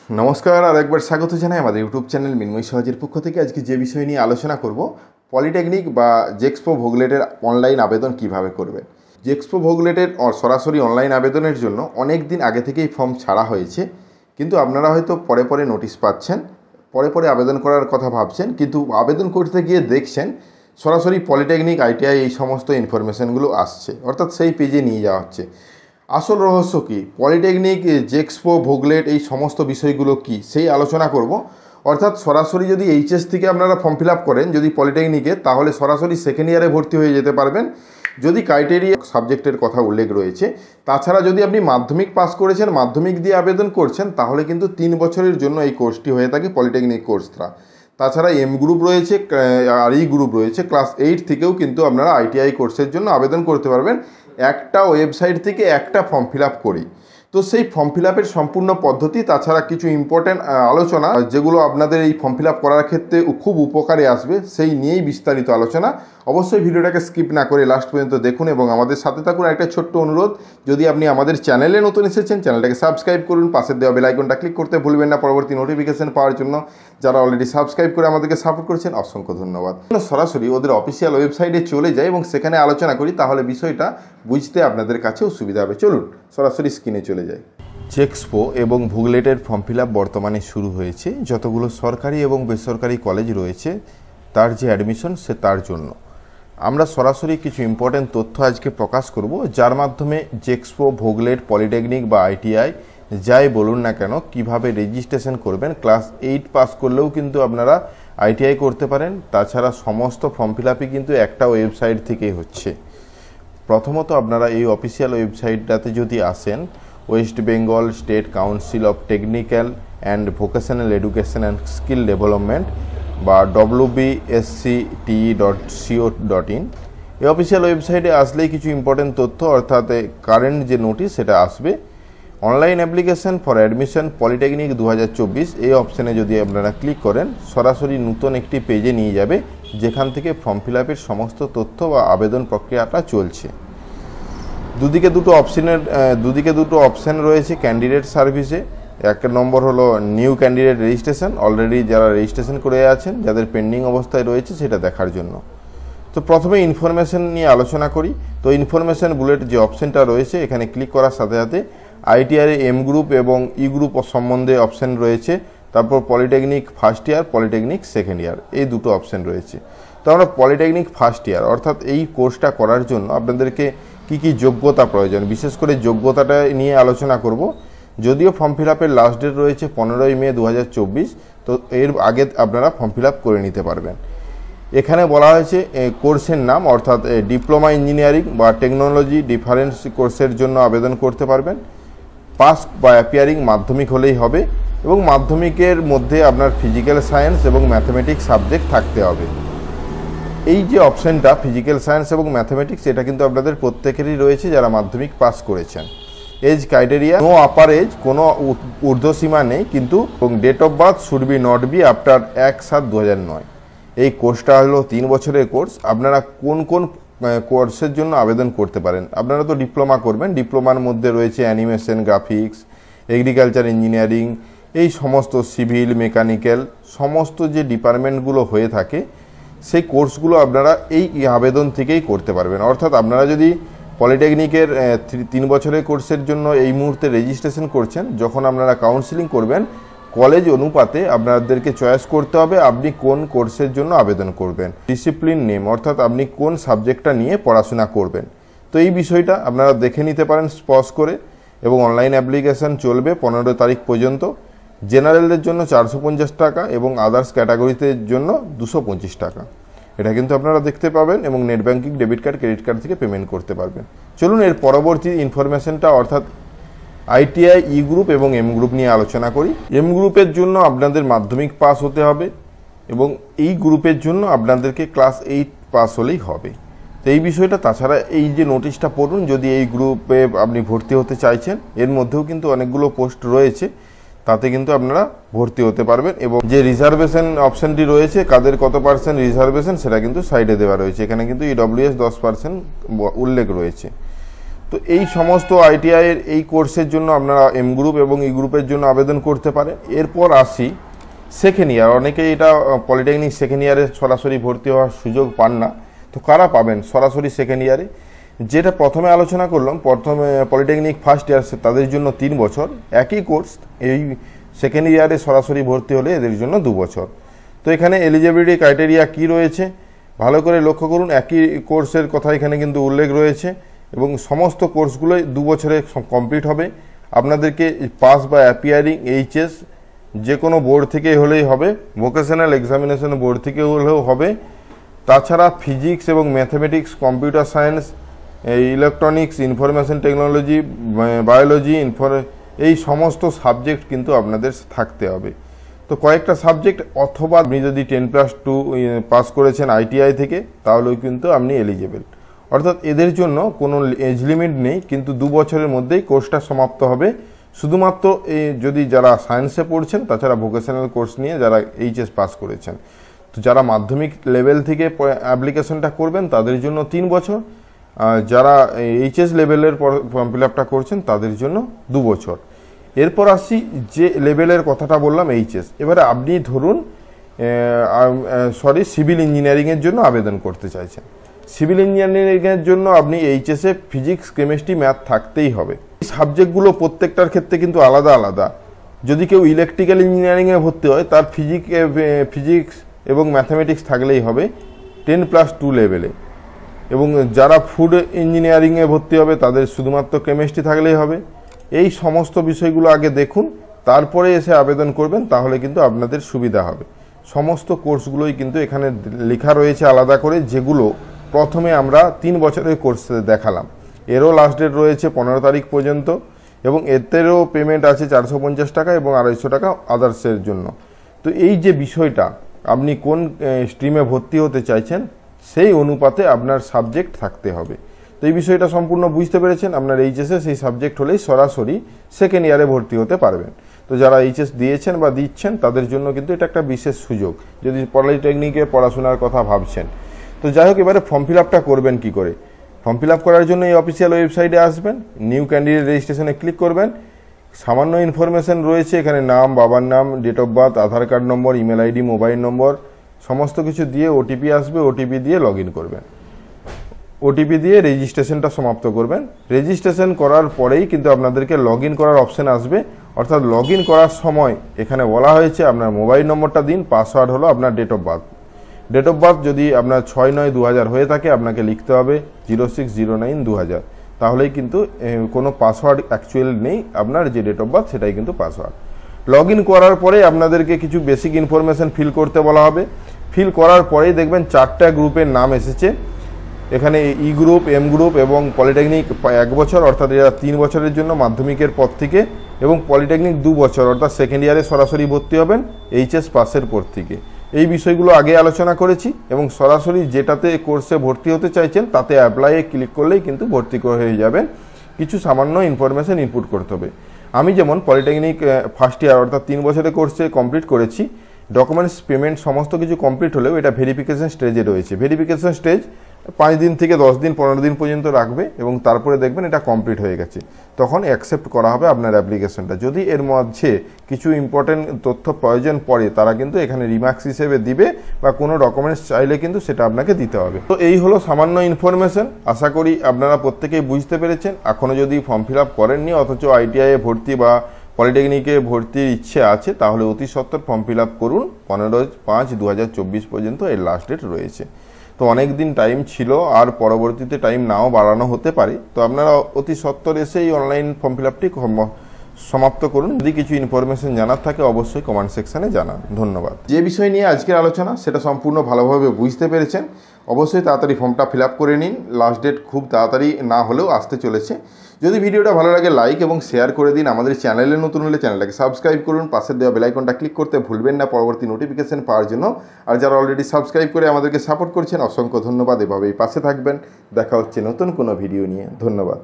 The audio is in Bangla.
নমস্কার, আর একবার স্বাগত জানাই আমাদের ইউটিউব চ্যানেল মিনময় সহজের পক্ষ থেকে। আজকে যে বিষয় নিয়ে আলোচনা করব, পলিটেকনিক বা জেক্সপো ভোগলেটের অনলাইন আবেদন কিভাবে করবেন। জেক্সপো ভোগলেটের সরাসরি অনলাইন আবেদনের জন্য অনেক দিন আগে থেকেই ফর্ম ছাড়া হয়েছে, কিন্তু আপনারা হয়তো পরে পরে নোটিশ পাচ্ছেন, পরে পরে আবেদন করার কথা ভাবছেন, কিন্তু আবেদন করতে গিয়ে দেখছেন সরাসরি পলিটেকনিক, আইটিআই এই সমস্ত ইনফরমেশনগুলো আসছে, অর্থাৎ সেই পেজে নিয়ে যাওয়া হচ্ছে। আসল রহস্য কী, পলিটেকনিক, জেক্সপো, ভোগলেট এই সমস্ত বিষয়গুলো কি সেই আলোচনা করব। অর্থাৎ সরাসরি যদি এইচএস থেকে আপনারা ফর্ম ফিল আপ করেন যদি পলিটেকনিকে, তাহলে সরাসরি সেকেন্ড ইয়ারে ভর্তি হয়ে যেতে পারবেন যদি ক্রাইটেরিয়া সাবজেক্টের কথা উল্লেখ রয়েছে। তাছাড়া যদি আপনি মাধ্যমিক পাস করেছেন, মাধ্যমিক দিয়ে আবেদন করছেন, তাহলে কিন্তু 3 বছরের জন্য এই কোর্সটি হয়ে থাকে পলিটেকনিক কোর্সটা। তাছাড়া এম গ্রুপ রয়েছে আর ই গ্রুপ রয়েছে, ক্লাস 8 থেকেও কিন্তু আপনারা আইটিআই কোর্সের জন্য আবেদন করতে পারবেন একটা ওয়েবসাইট থেকে একটা ফর্ম ফিল আপ করেই। তো সেই ফর্ম ফিল আপের সম্পূর্ণ পদ্ধতি, তাছাড়া কিছু ইম্পর্টেন্ট আলোচনা যেগুলো আপনাদের এই ফর্ম ফিল আপ করার ক্ষেত্রে খুব উপকারে আসবে, সেই নিয়েই বিস্তারিত আলোচনা। অবশ্যই ভিডিওটাকে স্কিপ না করে লাস্ট পর্যন্ত দেখুন এবং আমাদের সাথে থাকুন। একটা ছোট্ট অনুরোধ, যদি আপনি আমাদের চ্যানেলে নতুন এসেছেন, চ্যানেলটাকে সাবস্ক্রাইব করুন, পাশের দেওয়া বেল আইকনটা ক্লিক করতে ভুলবেন না পরবর্তী নোটিফিকেশন পাওয়ার জন্য। যারা অলরেডি সাবস্ক্রাইব করে আমাদেরকে সাপোর্ট করেছেন, অসংখ্য ধন্যবাদ। সরাসরি ওদের অফিসিয়াল ওয়েবসাইটে চলে যাই এবং সেখানে আলোচনা করি, তাহলে বিষয়টা বুঝতে আপনাদের কাছেও সুবিধা হবে। চলুন সরাসরি স্ক্রিনে চলে যাই। জেক্সপো এবং ভোগলেটের ফর্ম ফিল আপ বর্তমানে শুরু হয়েছে। যতগুলো সরকারি এবং বেসরকারি কলেজ রয়েছে তার যে অ্যাডমিশন তার জন্য আমরা সরাসরি কিছু ইম্পর্টেন্ট তথ্য আজকে প্রকাশ করব, যার মাধ্যমে জেক্সপো, ভোগলেট, পলিটেকনিক বা আইটিআই যাই বলুন না কেন কিভাবে রেজিস্ট্রেশন করবেন। ক্লাস 8 পাস করলেও কিন্তু আপনারা আইটিআই করতে পারেন। তাছাড়া সমস্ত ফর্ম ফিল আপই কিন্তু একটা ওয়েবসাইট থেকেই হচ্ছে। প্রথমত আপনারা এই অফিসিয়াল ওয়েবসাইটটাতে যদি আসেন, West Bengal state council of technical and vocational education and skill development বা wbsct.co.in, এই অফিসিয়াল ওয়েবসাইটে আসলেই কিছু ইম্পর্টেন্ট তথ্য, অর্থাৎ কারেন্ট যে নোটিশ সেটা আসবে। Online application for admission polytechnic 2024, এই অপশানে যদি আপনারা ক্লিক করেন সরাসরি নতুন একটি পেজে নিয়ে যাবে, যেখান থেকে ফর্ম ফিল আপের সমস্ত তথ্য বা আবেদন প্রক্রিয়াটা চলছে। দুদিকে দুটো অপশান রয়েছে ক্যান্ডিডেট সার্ভিসে। এক নম্বর হলো নিউ ক্যান্ডিডেট রেজিস্ট্রেশন, অলরেডি যারা রেজিস্ট্রেশন করে আছেন, যাদের পেন্ডিং অবস্থায় রয়েছে সেটা দেখার জন্য। তো প্রথমে ইনফরমেশন নিয়ে আলোচনা করি। তো ইনফরমেশন বুলেট যে অপশানটা রয়েছে, এখানে ক্লিক করার সাথে সাথে আইটিআই এম গ্রুপ এবং ই গ্রুপ সম্বন্ধে অপশান রয়েছে। তারপর polytechnic first year, polytechnic second year, এই দুটো অপশান রয়েছে। তো আমরা পলিটেকনিক ফার্স্ট ইয়ার, অর্থাৎ এই কোর্সটা করার জন্য আপনাদেরকে কী কী যোগ্যতা প্রয়োজন, বিশেষ করে যোগ্যতাটা নিয়ে আলোচনা করব। যদিও ফর্ম ফিল আপের লাস্ট ডেট রয়েছে 15ই মে 2024, তো এর আগে আপনারা ফর্ম ফিল আপ করে নিতে পারবেন। এখানে বলা হয়েছে কোর্সের নাম, অর্থাৎ ডিপ্লোমা ইঞ্জিনিয়ারিং বা টেকনোলজি ডিফারেন্স কোর্সের জন্য আবেদন করতে পারবেন। পাস বা অ্যাপিয়ারিং মাধ্যমিক হলেই হবে এবং মাধ্যমিকের মধ্যে আপনার ফিজিক্যাল সায়েন্স এবং ম্যাথমেটিক্স সাবজেক্ট থাকতে হবে। এই যে অপশানটা ফিজিক্যাল সায়েন্স এবং ম্যাথমেটিক্স, এটা কিন্তু আপনাদের প্রত্যেকেরই রয়েছে যারা মাধ্যমিক পাস করেছেন। Age criteria, no upper age, কোনো ঊর্ধ্বসীমা নেই, কিন্তু date of birth should be not be after 1/7/2009। এই কোর্সটা হলো 3 বছরের কোর্স। আপনারা কোন কোন কোর্সের জন্য আবেদন করতে পারেন? আপনারা তো ডিপ্লোমা করবেন, ডিপ্লোমার মধ্যে রয়েছে অ্যানিমেশন, গ্রাফিক্স, এগ্রিকালচার ইঞ্জিনিয়ারিং, এই সমস্ত সিভিল, মেকানিক্যাল, সমস্ত যে ডিপার্টমেন্টগুলো হয়ে থাকে সেই কোর্সগুলো আপনারা এই আবেদন থেকেই করতে পারবেন। অর্থাৎ আপনারা যদি পলিটেকনিকের 3 বছরের কোর্সের জন্য এই মুহূর্তে রেজিস্ট্রেশন করছেন, যখন আপনারা কাউন্সিলিং করবেন কলেজ অনুপাতে আপনাদেরকে চয়েস করতে হবে আপনি কোন কোর্সের জন্য আবেদন করবেন। ডিসিপ্লিন নেম, অর্থাৎ আপনি কোন সাবজেক্টটা নিয়ে পড়াশোনা করবেন। তো এই বিষয়টা আপনারা দেখে নিতে পারেন স্পজ করে, এবং অনলাইন অ্যাপ্লিকেশান চলবে 15 তারিখ পর্যন্ত। জেনারেলদের জন্য 450 টাকা এবং আদার্স ক্যাটাগরিতে জন্য 225 টাকা। এটা কিন্তু আপনারা দেখতে পাবেন এবং net banking, debit card, credit card থেকে পেমেন্ট করতে পারবেন। চলুন এর পরবর্তী ইনফরমেশনটা, অর্থাৎ আইটিআই ই গ্রুপ এবং এম গ্রুপ নিয়ে আলোচনা করি। এম গ্রুপের জন্য আপনাদের মাধ্যমিক পাস হতে হবে এবং এই গ্রুপের জন্য আপনাদেরকে ক্লাস 8 পাস হলেই হবে। তো এই বিষয়টা, তাছাড়া এই যে নোটিশটা পড়ুন, যদি এই গ্রুপে আপনি ভর্তি হতে চাইছেন, এর মধ্যেও কিন্তু অনেকগুলো পোস্ট রয়েছে, তাতে কিন্তু আপনারা ভর্তি হতে পারবেন। এবং যে রিজার্ভেশন অপশানটি রয়েছে, কাদের কত % রিজার্ভেশন সেটা কিন্তু সাইডে দেওয়া রয়েছে। এখানে কিন্তু ইডব্লিউএস 10% উল্লেখ রয়েছে। তো এই সমস্ত আইটিআইয়ের এই কোর্সের জন্য আপনারা এম গ্রুপ এবং ই গ্রুপের জন্য আবেদন করতে পারেন। এরপর আসি সেকেন্ড ইয়ার। অনেকেই এটা পলিটেকনিক সেকেন্ড ইয়ারে সরাসরি ভর্তি হওয়ার সুযোগ পান না, তো কারা পাবেন সরাসরি সেকেন্ড ইয়ারে? যেটা প্রথমে আলোচনা করলাম, প্রথমে পলিটেকনিক ফার্স্ট ইয়ার, তাদের জন্য 3 বছর একই কোর্স। এই সেকেন্ড ইয়ারে সরাসরি ভর্তি হলে এদের জন্য 2 বছর। তো এখানে এলিজিবিলিটি ক্রাইটেরিয়া কি রয়েছে ভালো করে লক্ষ্য করুন। একই কোর্সের কথা এখানে কিন্তু উল্লেখ রয়েছে এবং সমস্ত কোর্সগুলোই 2 বছরে কমপ্লিট হবে। আপনাদেরকে পাস বা অ্যাপিয়ারিং এইচএস যে কোনো বোর্ড থেকে হলেই হবে, ভোকেশনাল এক্সামিনেশন বোর্ড থেকে হলেও হবে। তাছাড়া ফিজিক্স এবং mathematics, computer science, electronics, information technology, biology, এই সমস্ত সাবজেক্ট কিন্তু আপনাদের থাকতে হবে। তো কয়েকটা সাবজেক্ট, অথবা আপনি যদি 10+2 পাস করেছেন আইটিআই থেকে তাহলেও কিন্তু আপনি এলিজেবল। অর্থাৎ এদের জন্য কোনো এজ লিমিট নেই, কিন্তু 2 বছরের মধ্যেই কোর্সটা সমাপ্ত হবে। শুধুমাত্র যদি যারা সায়েন্সে পড়ছেন, তাছাড়া ভোকেশনাল কোর্স নিয়ে যারা এইচএস পাস করেছেন, তো যারা মাধ্যমিক লেভেল থেকে অ্যাপ্লিকেশনটা করবেন তাদের জন্য 3 বছর, যারা এইচএস লেভেলের ফর্ম ফিল আপটা করছেন তাদের জন্য 2 বছর। এরপর আসি যে লেভেলের কথাটা বললাম এইচএস। এবারে আপনি ধরুন সিভিল ইঞ্জিনিয়ারিংয়ের জন্য আবেদন করতে চাইছেন। সিভিল ইঞ্জিনিয়ারিংয়ের জন্য আপনি এইচএসে ফিজিক্স, কেমিস্ট্রি, ম্যাথ থাকতেই হবে। এই সাবজেক্টগুলো প্রত্যেকটার ক্ষেত্রে কিন্তু আলাদা আলাদা। যদি কেউ ইলেকট্রিক্যাল ইঞ্জিনিয়ারিংয়ে ভর্তি হয় তার ফিজিক্স এবং ম্যাথামেটিক্স থাকলেই হবে 10+2 লেভেলে, এবং যারা ফুড ইঞ্জিনিয়ারিংয়ে ভর্তি হবে তাদের শুধুমাত্র কেমিস্ট্রি থাকলেই হবে। এই সমস্ত বিষয়গুলো আগে দেখুন, তারপরে এসে আবেদন করবেন, তাহলে কিন্তু আপনাদের সুবিধা হবে। সমস্ত কোর্সগুলোই কিন্তু এখানে লেখা রয়েছে আলাদা করে, যেগুলো প্রথমে আমরা 3 বছরের কোর্সে দেখালাম। এরও লাস্ট ডেট রয়েছে 15 তারিখ পর্যন্ত, এবং এতেরও পেমেন্ট আছে 450 টাকা এবং 250 টাকা আদার্সের জন্য। তো এই যে বিষয়টা, আপনি কোন স্ট্রিমে ভর্তি হতে চাইছেন সেই অনুপাতে আপনার সাবজেক্ট থাকতে হবে। তো এই বিষয়টা সম্পূর্ণ বুঝতে পেরেছেন। আপনার এইচএসে সেই সাবজেক্ট হলেই সরাসরি সেকেন্ড ইয়ারে ভর্তি হতে পারবেন। তো যারা এইচএস দিয়েছেন বা দিচ্ছেন তাদের জন্য কিন্তু এটা একটা বিশেষ সুযোগ, যদি পলিটেকনিকে পড়াশোনার কথা ভাবছেন। তো যাই হোক, এবারে ফর্ম ফিল আপটা করবেন কি করে? ফর্ম ফিল আপ করার জন্য এই অফিসিয়াল ওয়েবসাইটে আসবেন, নিউ ক্যান্ডিডেট রেজিস্ট্রেশনে ক্লিক করবেন। সামান্য ইনফরমেশন রয়েছে এখানে, নাম, বাবার নাম, date of birth, Aadhaar card number, email ID, mobile number, সমস্ত কিছু দিয়ে ওটিপি আসবে, ওটিপি দিয়ে লগ ইন করবেন। ওটিপি দিয়ে রেজিস্ট্রেশনটা সমাপ্ত করবেন। রেজিস্ট্রেশন করার পরেই কিন্তু আপনাদেরকে লগ ইন করার অপশান আসবে। অর্থাৎ লগ ইন করার সময় এখানে বলা হয়েছে আপনার মোবাইল নম্বরটা দিন, পাসওয়ার্ড হলো আপনার date of birth. Date of birth যদি আপনার 6/9/2000 হয়ে থাকে, আপনাকে লিখতে হবে 0609/2000। তাহলেই কিন্তু কোনো পাসওয়ার্ড অ্যাকচুয়াল নেই, আপনার যে ডেট অফ বার্থ সেটাই কিন্তু পাসওয়ার্ড। লগ ইন করার পরে আপনাদেরকে কিছু বেসিক ইনফরমেশন ফিল করতে বলা হবে। ফিল করার পরেই দেখবেন 4টা গ্রুপের নাম এসেছে এখানে, ই গ্রুপ, এম গ্রুপ এবং পলিটেকনিক 1 বছর, অর্থাৎ এরা 3 বছরের জন্য মাধ্যমিকের পর থেকে, এবং পলিটেকনিক 2 বছর, অর্থাৎ সেকেন্ড ইয়ারে সরাসরি ভর্তি হবেন এইচএস পাসের পর থেকে। এই বিষয়গুলো আগে আলোচনা করেছি, এবং সরাসরি যেটাতে কোর্সে ভর্তি হতে চাইছেন তাতে অ্যাপ্লাইয়ে ক্লিক করলেই কিন্তু ভর্তি হয়ে যাবেন। কিছু সামান্য ইনফরমেশন ইনপুট করতে হবে। আমি যেমন পলিটেকনিক ফার্স্ট ইয়ার অর্থাৎ 3 বছরের কোর্সে কমপ্লিট করেছি, ডকুমেন্টস, পেমেন্ট সমস্ত কিছু কমপ্লিট হলেও এটা ভেরিফিকেশন স্টেজে রয়েছে। ভেরিফিকেশন স্টেজ 5 দিন থেকে 10 দিন 15 দিন পর্যন্ত রাখবে, এবং তারপরে দেখবেন এটা কমপ্লিট হয়ে গেছে, তখন অ্যাকসেপ্ট করা হবে আপনার অ্যাপ্লিকেশনটা। যদি এর মধ্যে কিছু ইম্পর্টেন্ট তথ্য প্রয়োজন পড়ে তারা কিন্তু এখানে রিমার্কস হিসেবে দিবে, বা কোনো ডকুমেন্টস চাইলে কিন্তু সেটা আপনাকে দিতে হবে। তো এই হলো সামান্য ইনফরমেশন। আশা করি আপনারা প্রত্যেকেই বুঝতে পেরেছেন। এখনও যদি ফর্ম ফিল আপ করেননি অথচ আইটিআইয়ে ভর্তি বা পলিটেকনিকে ভর্তির ইচ্ছে আছে, তাহলে অতি সত্বর ফর্ম ফিল আপ করুন। 15/5/2024 পর্যন্ত এর লাস্ট ডেট রয়েছে। তো অনেক দিন টাইম ছিল, আর পরবর্তীতে টাইম নাও বাড়ানো হতে পারে। তো আপনারা অতি সত্বর এসে এই অনলাইন ফর্ম ফিল আপটি সমাপ্ত করুন। যদি কিছু ইনফরমেশন জানার থাকে অবশ্যই কমেন্ট সেকশনে জানান। ধন্যবাদ। যে বিষয় নিয়ে আজকের আলোচনা সেটা সম্পূর্ণ ভালোভাবে বুঝতে পেরেছেন। অবশ্যই তাড়াতাড়ি ফর্মটা ফিল আপ করে নিন। লাস্ট ডেট খুব তাড়াতাড়ি না হলেও আসতে চলেছে। যদি ভিডিওটা ভালো লাগে লাইক এবং শেয়ার করে দিন। আমাদের চ্যানেলে নতুন হলে চ্যানেলটাকে সাবস্ক্রাইব করুন। পাশের দেওয়া বেল আইকনটা ক্লিক করতে ভুলবেন না পরবর্তী নোটিফিকেশন পাওয়ার জন্য। আর যারা অলরেডি সাবস্ক্রাইব করে আমাদেরকে সাপোর্ট করছেন অসংখ্য ধন্যবাদ। এভাবেই পাশে থাকবেন। দেখা হচ্ছে নতুন কোনো ভিডিও নিয়ে। ধন্যবাদ।